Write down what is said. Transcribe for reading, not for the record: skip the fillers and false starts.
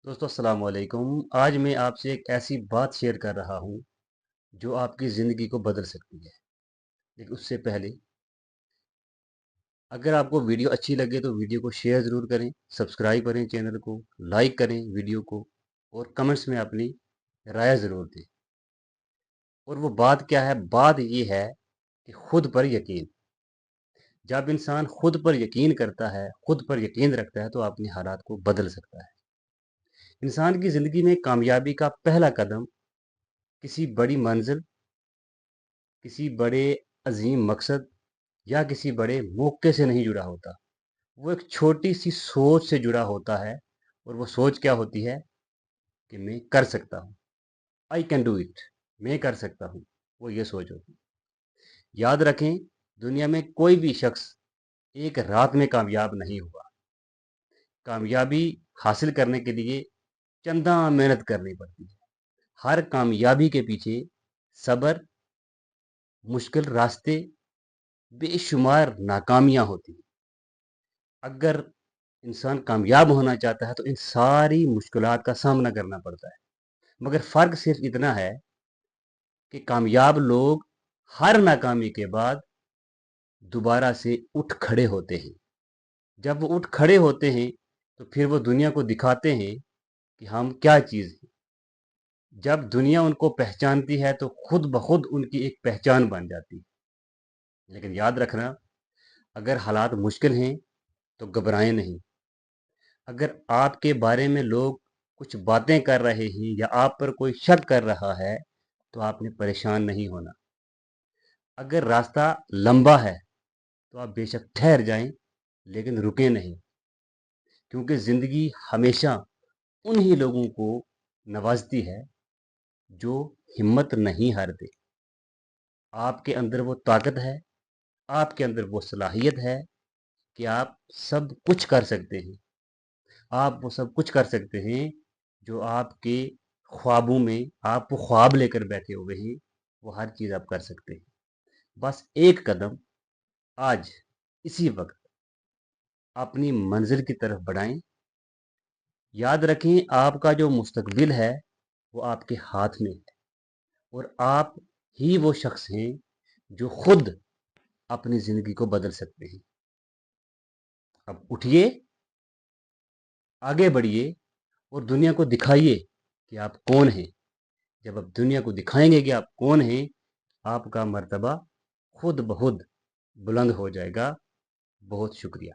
दोस्तों अस्सलाम वालेकुम। आज मैं आपसे एक ऐसी बात शेयर कर रहा हूँ जो आपकी ज़िंदगी को बदल सकती है। लेकिन उससे पहले अगर आपको वीडियो अच्छी लगे तो वीडियो को शेयर ज़रूर करें, सब्सक्राइब करें चैनल को, लाइक करें वीडियो को और कमेंट्स में अपनी राय ज़रूर दें। और वो बात क्या है? बात ये है कि खुद पर यकीन। जब इंसान खुद पर यकीन करता है, खुद पर यकीन रखता है तो अपने हालात को बदल सकता है। इंसान की ज़िंदगी में कामयाबी का पहला कदम किसी बड़ी मंज़िल, किसी बड़े अज़ीम मकसद या किसी बड़े मौके से नहीं जुड़ा होता। वो एक छोटी-सी सोच से जुड़ा होता है और वो सोच क्या होती है कि मैं कर सकता हूँ, आई कैन डू इट, मैं कर सकता हूँ, वो ये सोच होती है। याद रखें, दुनिया में कोई भी शख्स एक रात में कामयाब नहीं हुआ। कामयाबी हासिल करने के लिए चंदा मेहनत करनी पड़ती है। हर कामयाबी के पीछे सब्र, मुश्किल रास्ते, बेशुमार नाकामियाँ होती हैं। अगर इंसान कामयाब होना चाहता है तो इन सारी मुश्किलात का सामना करना पड़ता है। मगर फ़र्क सिर्फ़ इतना है कि कामयाब लोग हर नाकामी के बाद दोबारा से उठ खड़े होते हैं। जब वो उठ खड़े होते हैं तो फिर वो दुनिया को दिखाते हैं कि हम क्या चीज़ हैं। जब दुनिया उनको पहचानती है तो खुद ब खुद उनकी एक पहचान बन जाती है। लेकिन याद रखना, अगर हालात मुश्किल हैं तो घबराएँ नहीं। अगर आपके बारे में लोग कुछ बातें कर रहे हैं या आप पर कोई शक कर रहा है तो आपने परेशान नहीं होना। अगर रास्ता लंबा है तो आप बेशक ठहर जाएं, लेकिन रुकें नहीं, क्योंकि ज़िंदगी हमेशा उन्हीं लोगों को नवाजती है जो हिम्मत नहीं हारते। आपके अंदर वो ताकत है, आपके अंदर वो सलाहियत है कि आप सब कुछ कर सकते हैं। आप वो सब कुछ कर सकते हैं जो आपके ख्वाबों में आप वो ख्वाब लेकर बैठे हुए हैं, वो हर चीज़ आप कर सकते हैं। बस एक कदम आज इसी वक़्त अपनी मंज़िल की तरफ बढ़ाएँ। याद रखें, आपका जो मुस्तकबिल है वो आपके हाथ में है और आप ही वो शख्स हैं जो खुद अपनी ज़िंदगी को बदल सकते हैं। अब उठिए, आगे बढ़िए और दुनिया को दिखाइए कि आप कौन हैं। जब आप दुनिया को दिखाएँगे कि आप कौन हैं, आपका मर्तबा खुद ब खुद बुलंद हो जाएगा। बहुत शुक्रिया।